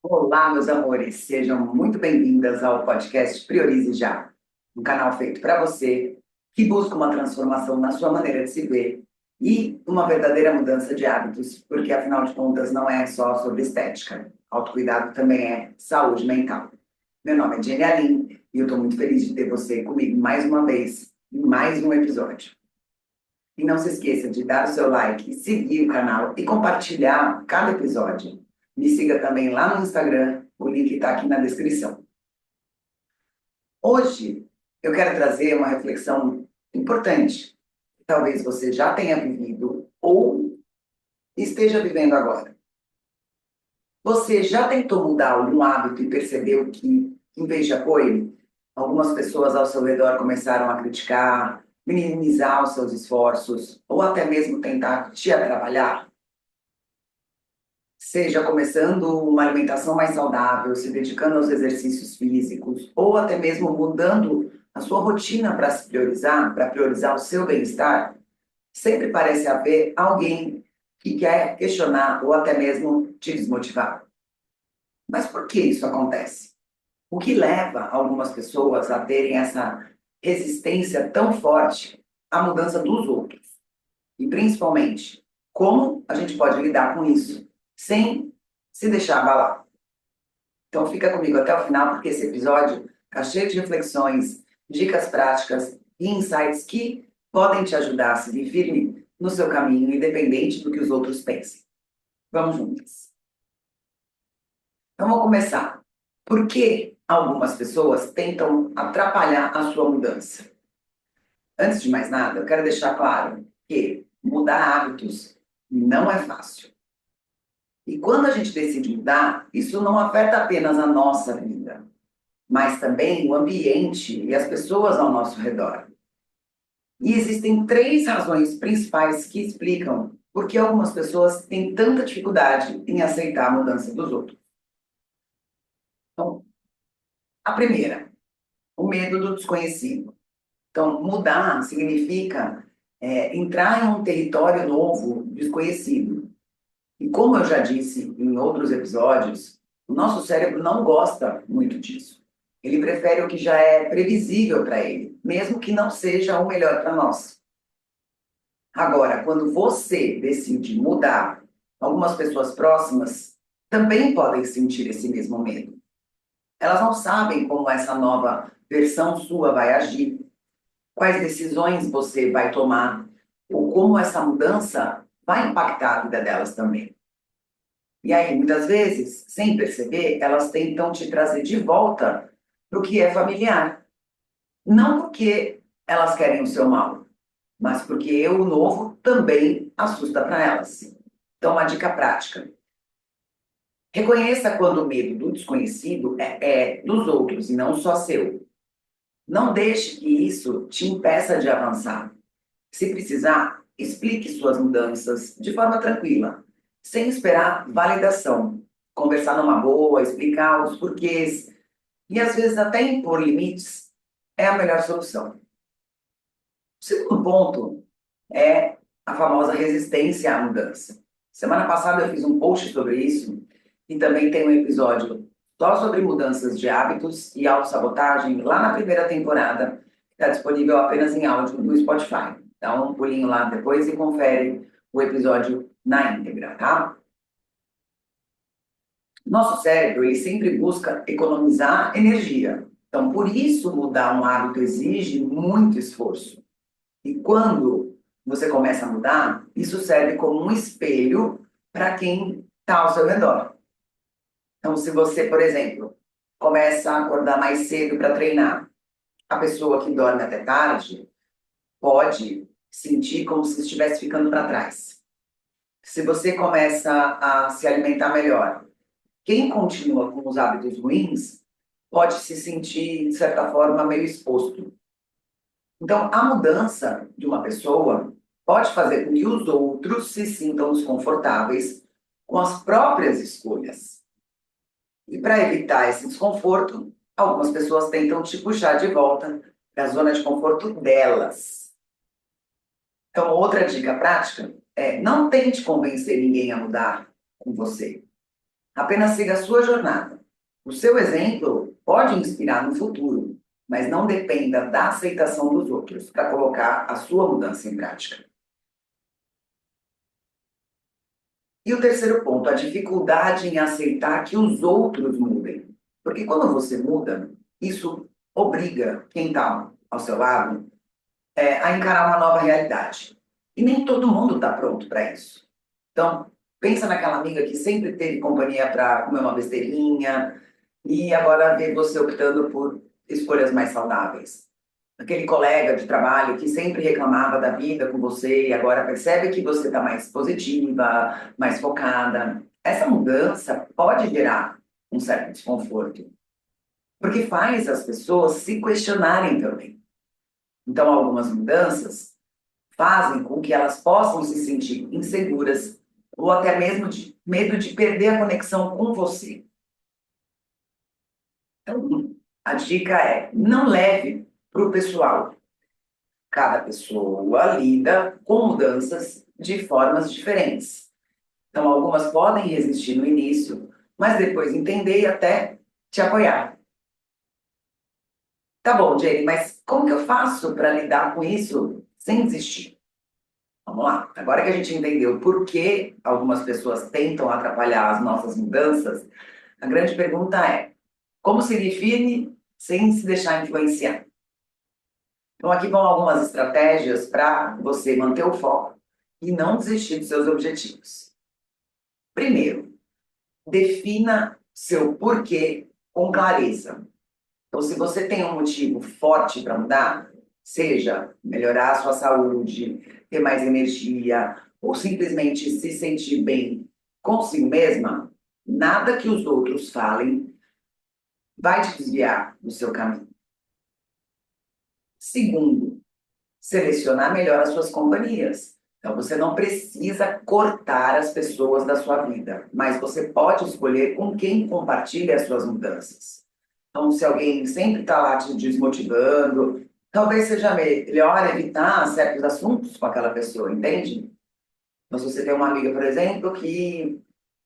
Olá, meus amores, sejam muito bem-vindas ao podcast Priorize Já, um canal feito para você que busca uma transformação na sua maneira de se ver e uma verdadeira mudança de hábitos, porque afinal de contas não é só sobre estética, autocuidado também é saúde mental. Meu nome é Jenny Aline e eu estou muito feliz de ter você comigo mais uma vez em mais um episódio. E não se esqueça de dar o seu like, seguir o canal e compartilhar cada episódio. Me siga também lá no Instagram, o link está aqui na descrição. Hoje eu quero trazer uma reflexão importante, que talvez você já tenha vivido ou esteja vivendo agora. Você já tentou mudar algum hábito e percebeu que, em vez de apoio, algumas pessoas ao seu redor começaram a criticar, minimizar os seus esforços ou até mesmo tentar te atrapalhar? Seja começando uma alimentação mais saudável, se dedicando aos exercícios físicos, ou até mesmo mudando a sua rotina para priorizar o seu bem-estar, sempre parece haver alguém que quer questionar ou até mesmo te desmotivar. Mas por que isso acontece? O que leva algumas pessoas a terem essa resistência tão forte à mudança dos outros? E principalmente, como a gente pode lidar com isso sem se deixar abalar? Então fica comigo até o final, porque esse episódio está cheio de reflexões, dicas práticas e insights que podem te ajudar a seguir firme no seu caminho, independente do que os outros pensem. Vamos juntas. Então vamos começar. Por que algumas pessoas tentam atrapalhar a sua mudança? Antes de mais nada, eu quero deixar claro que mudar hábitos não é fácil. E quando a gente decide mudar, isso não afeta apenas a nossa vida, mas também o ambiente e as pessoas ao nosso redor. E existem três razões principais que explicam por que algumas pessoas têm tanta dificuldade em aceitar a mudança dos outros. Então, a primeira, o medo do desconhecido. Então, mudar significa entrar em um território novo, desconhecido. E como eu já disse em outros episódios, o nosso cérebro não gosta muito disso. Ele prefere o que já é previsível para ele, mesmo que não seja o melhor para nós. Agora, quando você decide mudar, algumas pessoas próximas também podem sentir esse mesmo medo. Elas não sabem como essa nova versão sua vai agir, quais decisões você vai tomar, ou como essa mudança vai impactar a vida delas também. E aí, muitas vezes, sem perceber, elas tentam te trazer de volta para o que é familiar. Não porque elas querem o seu mal, mas porque o novo também assusta para elas. Então, uma dica prática. Reconheça quando o medo do desconhecido é dos outros e não só seu. Não deixe que isso te impeça de avançar. Se precisar, explique suas mudanças de forma tranquila, sem esperar validação. Conversar numa boa, explicar os porquês e às vezes até impor limites é a melhor solução. O segundo ponto é a famosa resistência à mudança. Semana passada eu fiz um post sobre isso e também tem um episódio só sobre mudanças de hábitos e autossabotagem lá na primeira temporada, que está disponível apenas em áudio no Spotify. Dá um pulinho lá depois e confere o episódio na íntegra, tá? Nosso cérebro, ele sempre busca economizar energia. Então, por isso, mudar um hábito exige muito esforço. E quando você começa a mudar, isso serve como um espelho para quem está ao seu redor. Então, se você, por exemplo, começa a acordar mais cedo para treinar, a pessoa que dorme até tarde pode sentir como se estivesse ficando para trás. Se você começa a se alimentar melhor, quem continua com os hábitos ruins pode se sentir, de certa forma, meio exposto. Então, a mudança de uma pessoa pode fazer com que os outros se sintam desconfortáveis com as próprias escolhas. E para evitar esse desconforto, algumas pessoas tentam te puxar de volta para a zona de conforto delas. Então, outra dica prática é não tente convencer ninguém a mudar com você. Apenas siga a sua jornada. O seu exemplo pode inspirar no futuro, mas não dependa da aceitação dos outros para colocar a sua mudança em prática. E o terceiro ponto, a dificuldade em aceitar que os outros mudem. Porque quando você muda, isso obriga quem está ao seu lado a encarar uma nova realidade. E nem todo mundo está pronto para isso. Então, pensa naquela amiga que sempre teve companhia para comer uma besteirinha e agora vê você optando por escolhas mais saudáveis. Aquele colega de trabalho que sempre reclamava da vida com você e agora percebe que você está mais positiva, mais focada. Essa mudança pode gerar um certo desconforto, porque faz as pessoas se questionarem também. Então, algumas mudanças fazem com que elas possam se sentir inseguras ou até mesmo de medo de perder a conexão com você. Então, a dica é: não leve para o pessoal. Cada pessoa lida com mudanças de formas diferentes. Então, algumas podem resistir no início, mas depois entender e até te apoiar. Tá bom, Jenny, mas como que eu faço para lidar com isso sem desistir? Vamos lá. Agora que a gente entendeu por que algumas pessoas tentam atrapalhar as nossas mudanças, a grande pergunta é: como seguir firme sem se deixar influenciar? Então, aqui vão algumas estratégias para você manter o foco e não desistir dos seus objetivos. Primeiro, defina seu porquê com clareza. Então, se você tem um motivo forte para mudar, seja melhorar a sua saúde, ter mais energia, ou simplesmente se sentir bem consigo mesma, nada que os outros falem vai te desviar do seu caminho. Segundo, selecionar melhor as suas companhias. Então, você não precisa cortar as pessoas da sua vida, mas você pode escolher com quem compartilha as suas mudanças. Então, se alguém sempre está lá te desmotivando, talvez seja melhor evitar certos assuntos com aquela pessoa, entende? Então, se você tem uma amiga, por exemplo, que,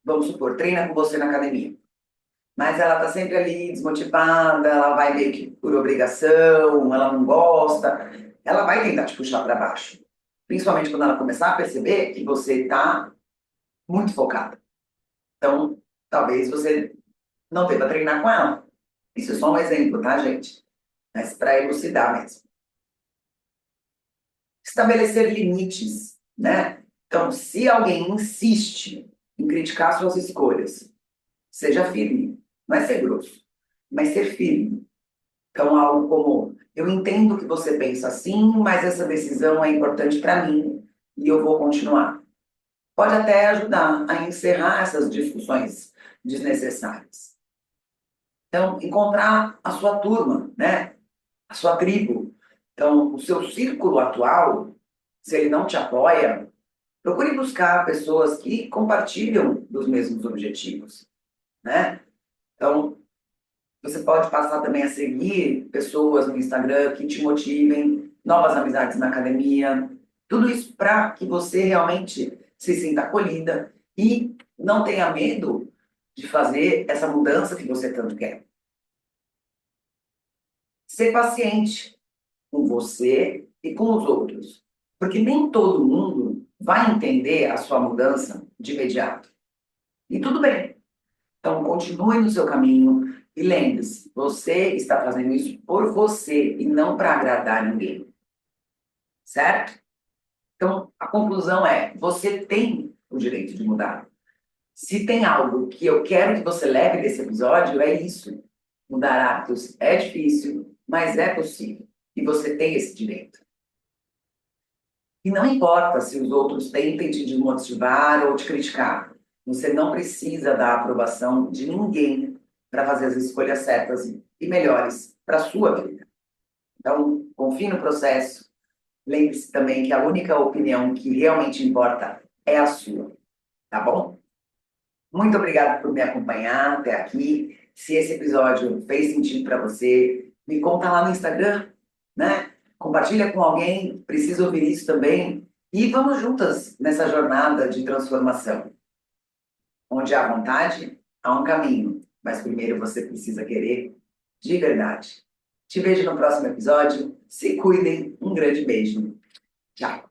vamos supor, treina com você na academia, mas ela está sempre ali desmotivada, ela vai meio que por obrigação, ela não gosta, ela vai tentar te puxar para baixo. Principalmente quando ela começar a perceber que você está muito focada. Então, talvez você não deva treinar com ela. Isso é só um exemplo, tá, gente? Mas para elucidar mesmo. Estabelecer limites, né? Então, se alguém insiste em criticar suas escolhas, seja firme. Não é ser grosso, mas ser firme. Então, algo como: eu entendo que você pensa assim, mas essa decisão é importante para mim e eu vou continuar. Pode até ajudar a encerrar essas discussões desnecessárias. Então, encontrar a sua turma, né? A sua tribo. Então, o seu círculo atual, se ele não te apoia, procure buscar pessoas que compartilham dos mesmos objetivos, né? Então, você pode passar também a seguir pessoas no Instagram que te motivem, novas amizades na academia, tudo isso para que você realmente se sinta acolhida e não tenha medo de fazer essa mudança que você tanto quer. Ser paciente com você e com os outros, porque nem todo mundo vai entender a sua mudança de imediato. E tudo bem. Então, continue no seu caminho e lembre-se, você está fazendo isso por você e não para agradar ninguém, certo? Então, a conclusão é: você tem o direito de mudar. Se tem algo que eu quero que você leve desse episódio, é isso. Mudar hábitos é difícil, mas é possível. E você tem esse direito. E não importa se os outros tentem te desmotivar ou te criticar. Você não precisa da aprovação de ninguém para fazer as escolhas certas e melhores para a sua vida. Então, confie no processo. Lembre-se também que a única opinião que realmente importa é a sua, tá bom? Muito obrigada por me acompanhar até aqui. Se esse episódio fez sentido para você, me conta lá no Instagram, né? Compartilha com alguém, precisa ouvir isso também. E vamos juntas nessa jornada de transformação, onde há vontade, há um caminho, mas primeiro você precisa querer de verdade. Te vejo no próximo episódio. Se cuidem. Um grande beijo. Tchau.